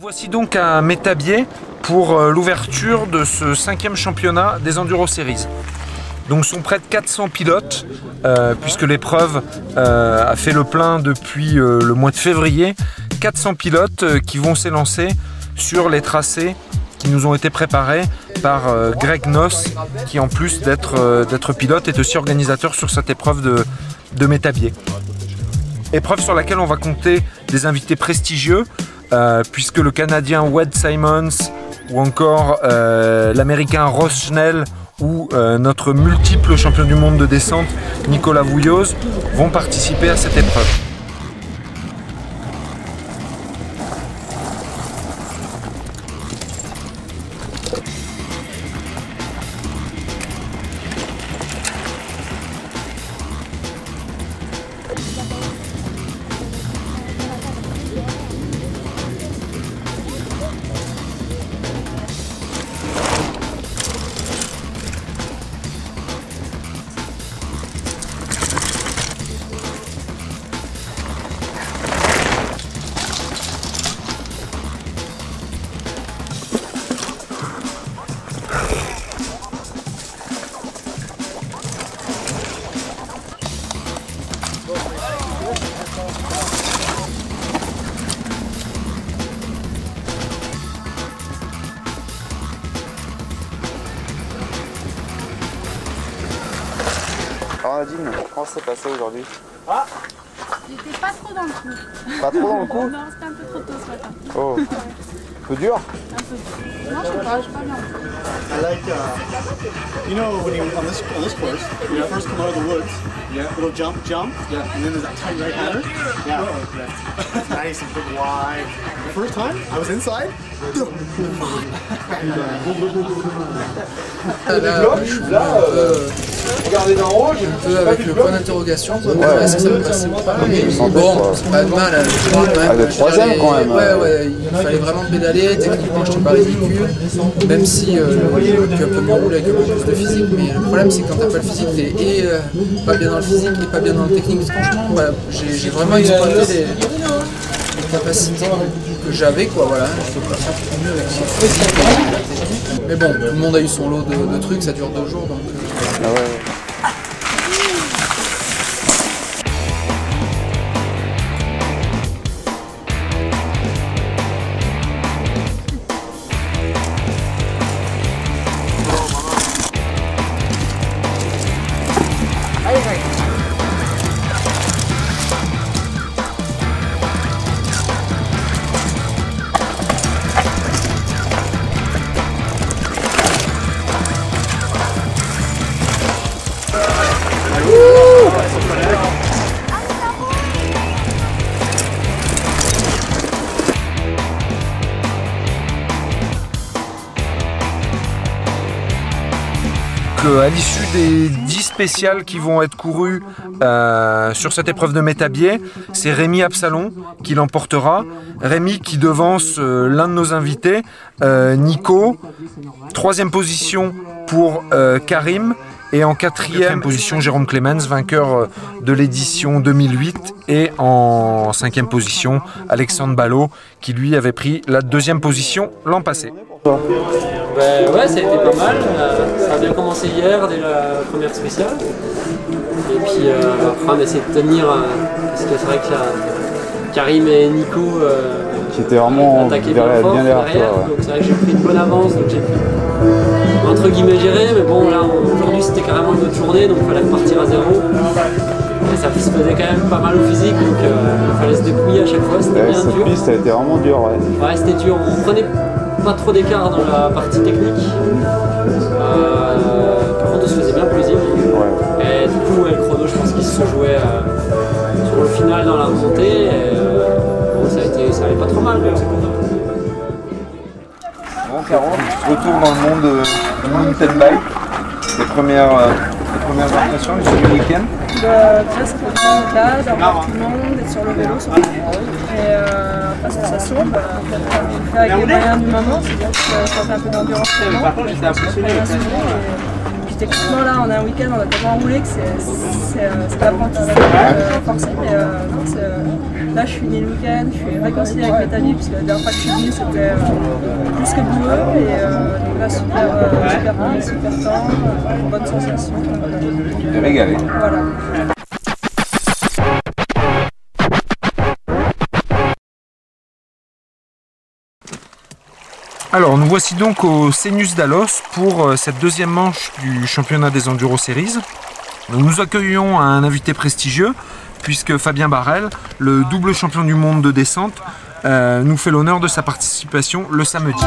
Voici donc à Métabier pour l'ouverture de ce 5e championnat des Enduro Series. Donc sont près de 400 pilotes puisque l'épreuve a fait le plein depuis le mois de février. 400 pilotes qui vont s'élancer sur les tracés qui nous ont été préparés par Greg Noss, qui en plus d'être pilote est aussi organisateur sur cette épreuve de Métabier. Épreuve sur laquelle on va compter des invités prestigieux puisque le Canadien Wade Simons ou encore l'Américain Ross Schnell ou notre multiple champion du monde de descente Nicolas Vouilloz vont participer à cette épreuve. Alors Nadine, comment ça s'est passé aujourd'hui? Ah, j'étais pas trop dans le coup. Pas trop dans le coup? Non, c'était un peu trop tôt ce matin. Oh, un peu dur? Un peu dur. Non, je sais pas bien. I like, you know, when you on this course, when you first come out of the woods, little jump, and then there's that tight right hander. Yeah, it's nice and big wide. The first time I was inside. Un peu avec le point d'interrogation, est-ce que ça va passer ou pas? Bon, c'est pas de mal, le troisième quand même. Ouais, il fallait vraiment pédaler, techniquement j'étais pas ridicule, même si tu as un peu mieux roulé avec un peu plus de physique, mais le problème c'est que quand t'as pas le physique, t'es pas bien dans le physique et pas bien dans la technique. Franchement, voilà, j'ai vraiment exploité les capacités que j'avais, quoi, voilà, je peux pas faire mieux avec son physique. Mais bon, tout le monde a eu son lot de trucs, ça dure 2 jours, donc... Ah ouais. À l'issue des 10 spéciales qui vont être courues sur cette épreuve de Métabier, c'est Rémi Absalon qui l'emportera. Rémi qui devance l'un de nos invités, Nico. 3e position pour Karim. Et en 4e position, Jérôme Clemens, vainqueur de l'édition 2008. Et en 5e position, Alexandre Ballot, qui lui avait pris la 2e position l'an passé. Ben ouais, ça a été pas mal. Ça a bien commencé hier, dès la première spéciale. Et puis après on a essayé de tenir, parce que c'est vrai que Karim et Nico qui étaient vraiment attaquaient bien fort derrière. Toi, ouais. Donc c'est vrai que j'ai pris une bonne avance, donc j'ai pu entre guillemets gérer. Mais bon, là aujourd'hui c'était carrément une autre journée, donc il fallait repartir à zéro. Et ça se faisait quand même pas mal au physique, donc il fallait se dépouiller à chaque fois, c'était bien dur. Cette piste a été vraiment dure, ouais. Ouais, c'était dur. On prenait pas trop d'écart dans la partie technique. Par contre, on se faisait bien plaisir. Ouais. Et du coup, le chrono, je pense qu'il se jouait sur le final dans la remontée. Et, bon, ça allait pas trop mal, mais c'est content. Bon, Caro, retour dans le monde du mountain bike. Les premières impressions du week-end. Déjà, ça fait bien de là, d'avoir tout le monde, d'être sur le vélo, surtout. Et après, cette sensation, on fait avec les moyens du moment, c'est-à-dire que ça fait un peu d'endurance vraiment. Par contre, j'étais impressionné. Puis techniquement, là, on a un week-end, on a tellement roulé que c'est de l'apprentissage forcé. Mais non, là, je finis le week-end, je suis réconciliée avec mes amis, puisque la dernière fois que je suis venue, c'était plus que boueux. Et donc là, super bon, super temps, bonne sensation. T'es régalé. Voilà. Alors nous voici donc au Cegnus d'Alos pour cette deuxième manche du championnat des Enduro Series. Nous accueillons un invité prestigieux puisque Fabien Barel, le double champion du monde de descente, nous fait l'honneur de sa participation le samedi.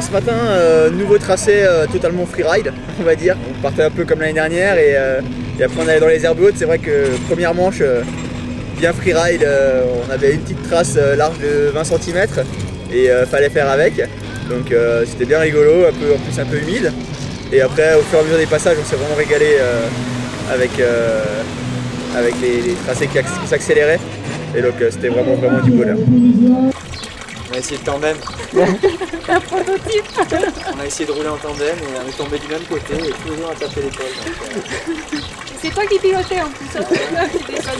Ce matin, nouveau tracé totalement freeride, on va dire. On partait un peu comme l'année dernière et après on allait dans les herbes hautes. C'est vrai que première manche, bien freeride, on avait une petite trace large de 20 cm et fallait faire avec. Donc c'était bien rigolo, en plus un peu humide. Et après au fur et à mesure des passages, on s'est vraiment régalé avec les tracés qui s'accéléraient. Et donc c'était vraiment du bonheur. On a essayé le tandem. Un prototype. On a essayé de rouler en tandem et on est tombé du même côté et toujours à taper l'épaule. C'est toi qui pilotais en plus, hein. Qui descend.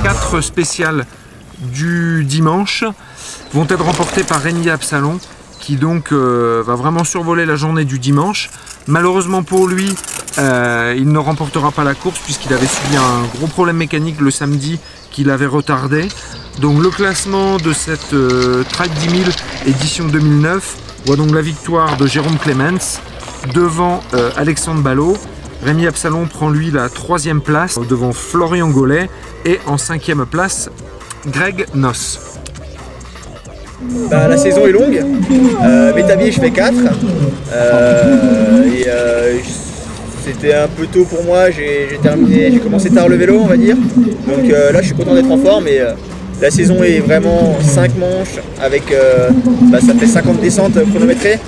Quatre spéciales du dimanche vont être remportées par Rémi Absalon qui donc va vraiment survoler la journée du dimanche. Malheureusement pour lui, il ne remportera pas la course puisqu'il avait subi un gros problème mécanique le samedi qui l'avait retardé. Donc le classement de cette Track 10 000 édition 2009 voit donc la victoire de Jérôme Clemens devant Alexandre Ballot. Rémi Absalon prend lui la 3e place devant Florian Gollet et en 5e place Greg Noss. La saison est longue, Métabier je fais 4 c'était un peu tôt pour moi, j'ai commencé tard le vélo on va dire, donc là je suis content d'être en forme et la saison est vraiment 5 manches avec ça fait 50 descentes chronométrées.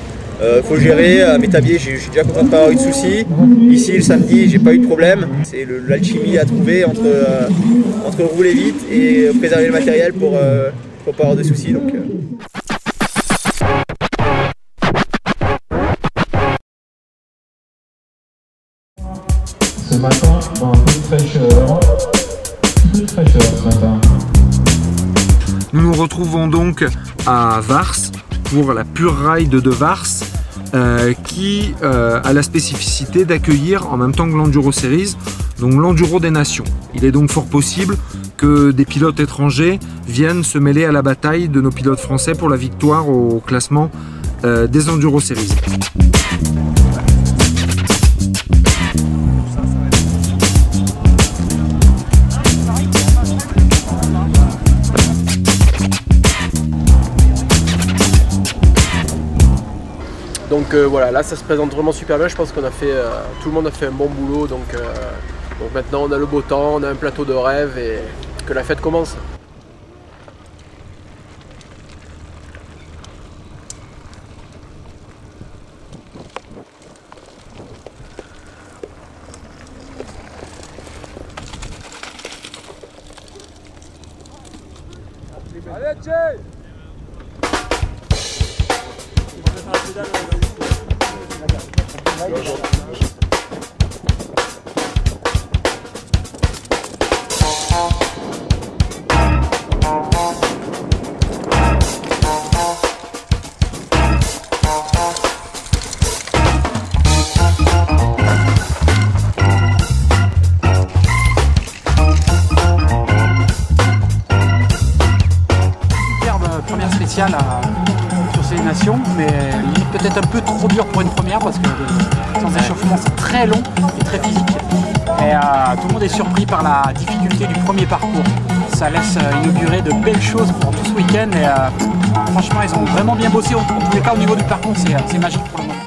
Faut gérer, à Métabier je suis déjà content de pas avoir eu de soucis. Ici le samedi j'ai pas eu de problème. C'est l'alchimie à trouver entre rouler vite et préserver le matériel pour pas avoir de soucis. Donc, Ce matin, un peu de fraîcheur. Ce matin. Nous nous retrouvons donc à Vars pour la Pure Ride de Vars. qui a la spécificité d'accueillir en même temps que l'Enduro Series, donc l'Enduro des Nations. Il est donc fort possible que des pilotes étrangers viennent se mêler à la bataille de nos pilotes français pour la victoire au classement des Enduro Series. Donc voilà, là ça se présente vraiment super bien, je pense qu'on a fait, tout le monde a fait un bon boulot, donc maintenant on a le beau temps, on a un plateau de rêve et que la fête commence. Allez, Jay! Première spéciale sur ces nations, mais peut-être un peu trop dur pour une première parce que sans échauffement c'est très long et très physique. Et tout le monde est surpris par la difficulté du premier parcours. Ça laisse inaugurer de belles choses pour tout ce week-end et franchement ils ont vraiment bien bossé. En tous les cas au niveau du parcours c'est magique pour le moment.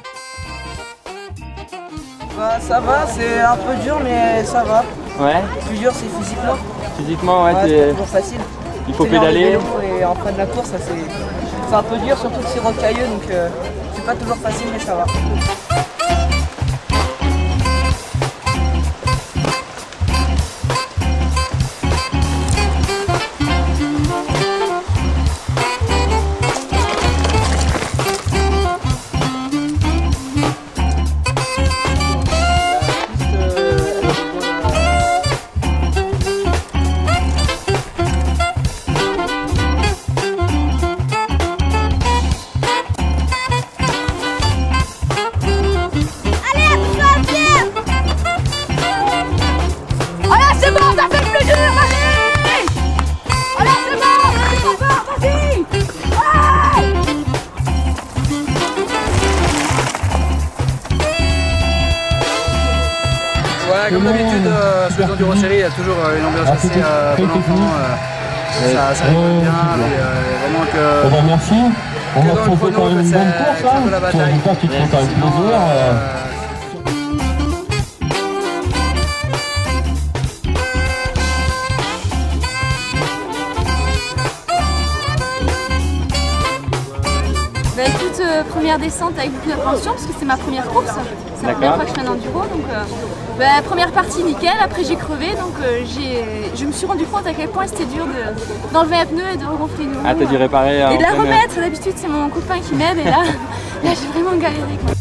Bah, ça va, c'est un peu dur mais ça va. Ouais. Le plus dur c'est physiquement. Physiquement, ouais, c'est toujours facile. Il faut pédaler. Et en fin de la course, c'est un peu dur, surtout que c'est rocailleux, donc c'est pas toujours facile, mais ça va. Ouais, comme d'habitude, sur les Enduro Series, il y a toujours une ambiance assez bon enfant. Ça rigole bien, et vraiment que. On va merci. On a fait quand même une bonne course là. J'espère que tu te prends avec plaisir. Bah écoute, première descente avec beaucoup d'appréhension parce que c'est ma première course. C'est la première fois que je fais un enduro, donc première partie nickel, après j'ai crevé, donc je me suis rendu compte à quel point c'était dur d'enlever un pneu et de regonfler une roue. Ah, t'as dû réparer et de la remettre, d'habitude c'est mon copain qui m'aide et là j'ai vraiment galéré quoi.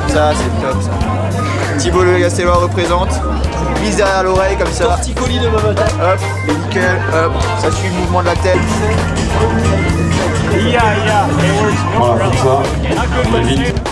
Ça c'est top ça. Thibaut Le Gastellois représente. Glisse derrière l'oreille comme ça. Torticolis de Bobota. Hop, nickel, hop, ça suit le mouvement de la tête. Voilà, c'est ça. On est vite.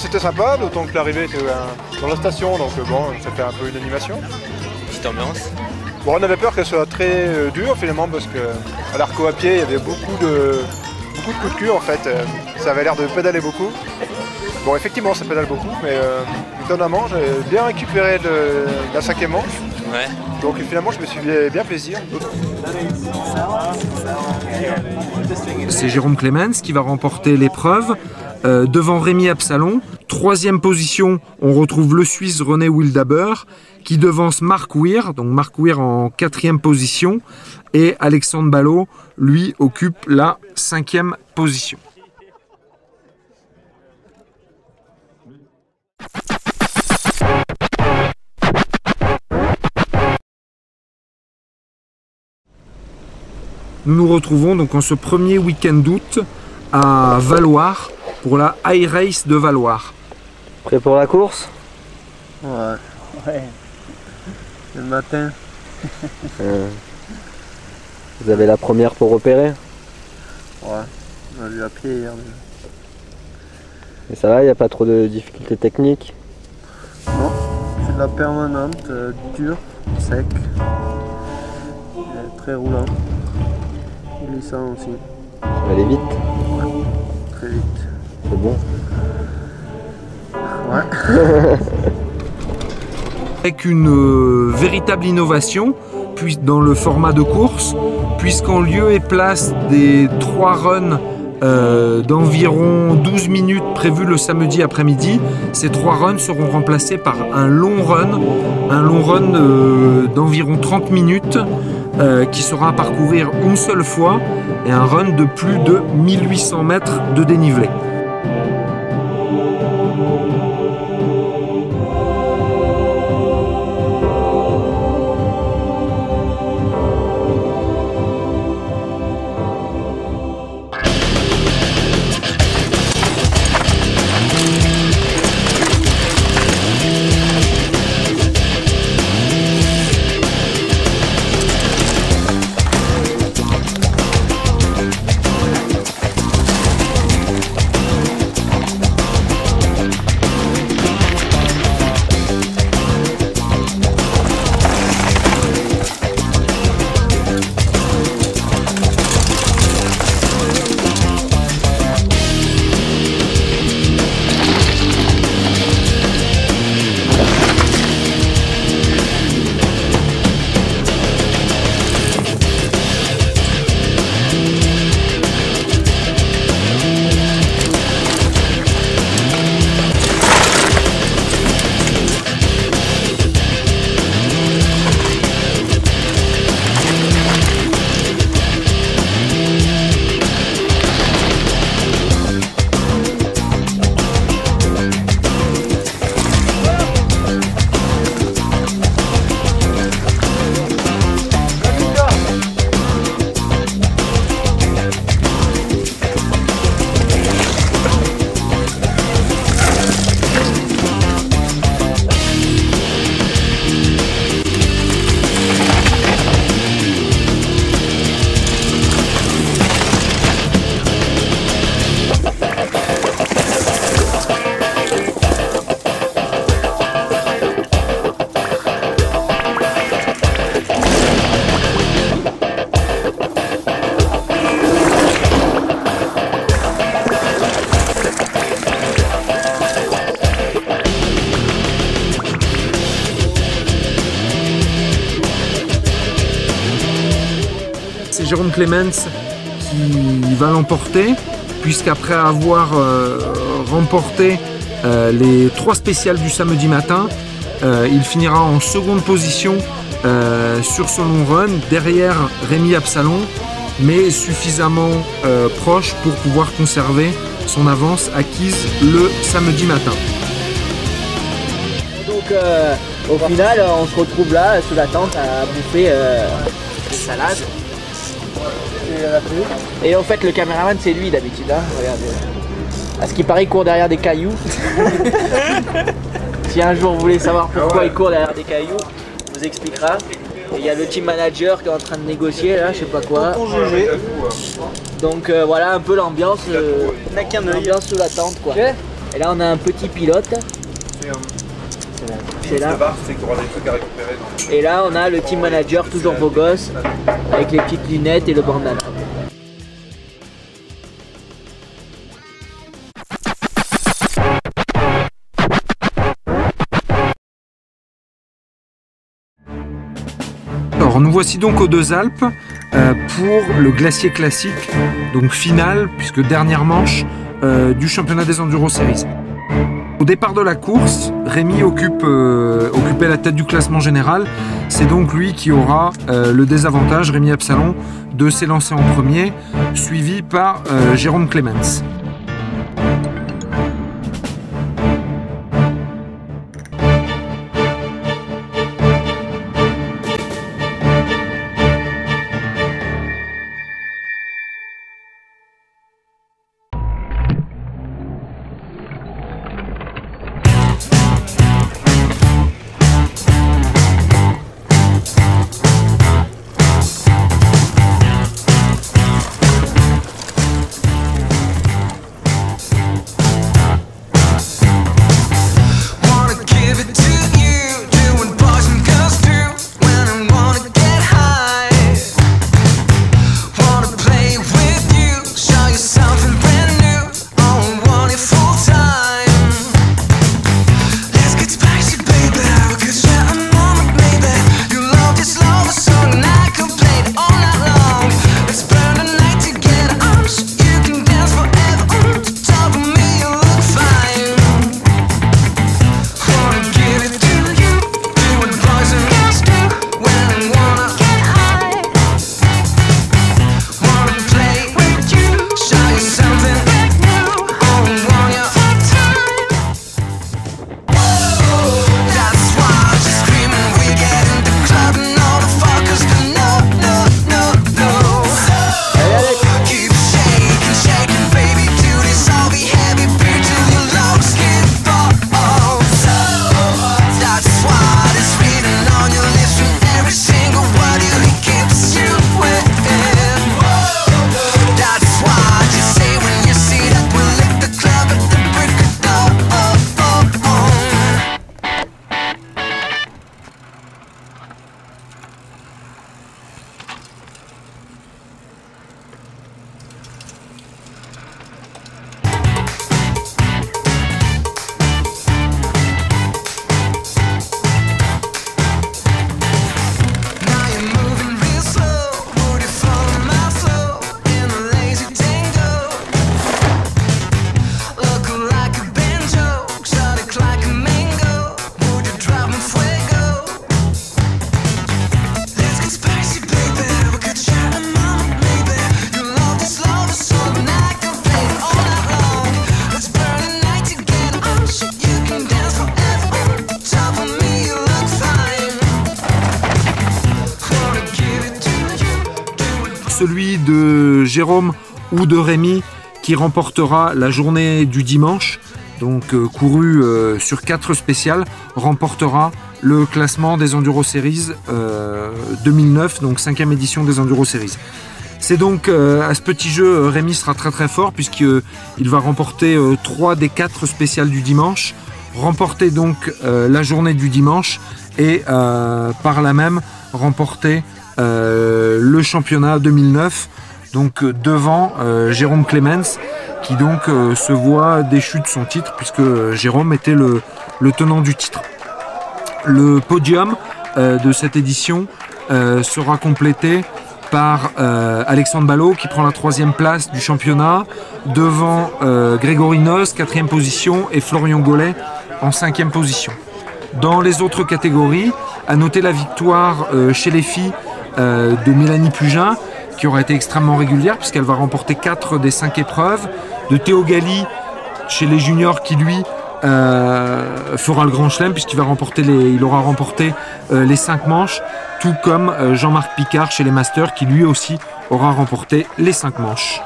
C'était sympa, d'autant que l'arrivée était dans la station, donc bon, ça fait un peu une animation. Petite ambiance. Bon, on avait peur qu'elle soit très dure finalement parce que à l'arc à pied il y avait beaucoup de coups de cul en fait. Ça avait l'air de pédaler beaucoup. Bon, effectivement ça pédale beaucoup, mais étonnamment j'ai bien récupéré de la 5e manche. Ouais. Donc finalement je me suis bien plaisir. C'est Jérôme Clemens qui va remporter l'épreuve devant Rémi Absalon. 3e position, on retrouve le Suisse René Wildaber qui devance Marc Weir, donc Marc Weir en 4e position, et Alexandre Ballot, lui, occupe la 5e position. Nous nous retrouvons donc en ce premier week-end d'août à Valloire pour la High Race de Valloire. Prêt pour la course? Ouais. Le matin. Vous avez la première pour repérer? Ouais, on a vu à pied hier déjà. Et ça va, il n'y a pas trop de difficultés techniques? Non, c'est de la permanente, dure, sec, très roulant. Glissant aussi. Ça va aller vite? Ouais, très vite. C'est bon? Ouais. Avec une véritable innovation dans le format de course, puisqu'en lieu et place des 3 runs d'environ 12 minutes prévus le samedi après-midi, ces 3 runs seront remplacés par un long run d'environ 30 minutes qui sera à parcourir une seule fois et un run de plus de 1800 mètres de dénivelé. C'est Jérôme Clemens qui va l'emporter, puisqu'après avoir remporté les 3 spéciales du samedi matin, il finira en 2e position sur son long run, derrière Rémi Absalon, mais suffisamment proche pour pouvoir conserver son avance acquise le samedi matin. Donc au final, on se retrouve là, sous la tente, à bouffer des salades. Et en fait, le caméraman, c'est lui d'habitude. Hein, regardez. À ce qui paraît, il court derrière des cailloux. Si un jour vous voulez savoir pourquoi il court derrière des cailloux, on vous expliquera. Et il y a le team manager qui est en train de négocier là, je sais pas quoi. Donc voilà un peu l'ambiance sous la tente quoi. Et là on a un petit pilote. chercher là. Et là, on a le team manager, toujours beau gosse, avec les petites lunettes et le bandana. Alors nous voici donc aux Deux Alpes pour le glacier classique, donc finale, puisque dernière manche du championnat des Enduro Series. Au départ de la course, Rémi occupait la tête du classement général. C'est donc lui qui aura le désavantage, Rémi Absalon, de s'élancer en premier, suivi par Jérôme Clemens. Celui de Jérôme ou de Rémi qui remportera la journée du dimanche, donc couru sur 4 spéciales, remportera le classement des Enduro Series 2009, donc 5e édition des Enduro Series. C'est donc à ce petit jeu, Rémi sera très fort puisqu'il va remporter 3 des 4 spéciales du dimanche, remporter donc la journée du dimanche et par là même remporter le championnat 2009, donc devant Jérôme Clemens qui donc se voit déchu de son titre puisque Jérôme était le tenant du titre. Le podium de cette édition sera complété par Alexandre Ballot qui prend la 3e place du championnat devant Grégory Noz, 4e position, et Florian Gollet en 5e position. Dans les autres catégories, à noter la victoire chez les filles de Mélanie Pugin qui aura été extrêmement régulière puisqu'elle va remporter 4 des 5 épreuves, de Théo Galli chez les juniors qui lui fera le grand chelem puisqu'il aura remporté les 5 manches, tout comme Jean-Marc Picard chez les masters qui lui aussi aura remporté les 5 manches.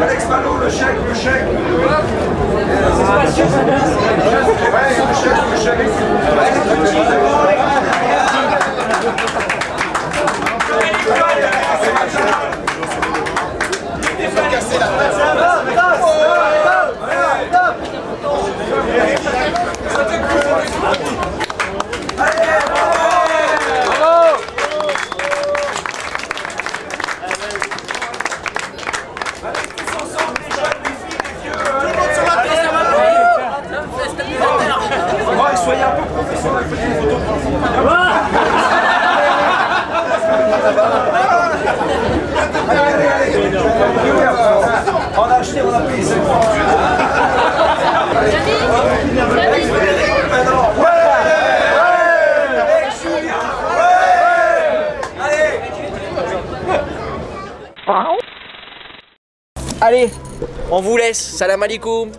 Alex Ballot, le chèque. C'est spacieux. Ouais, le chèque. Soyez un peu professionnel, faites une photo pour le on a acheté, on a payé 5 francs. Allez, on vous laisse. Salam alaikum.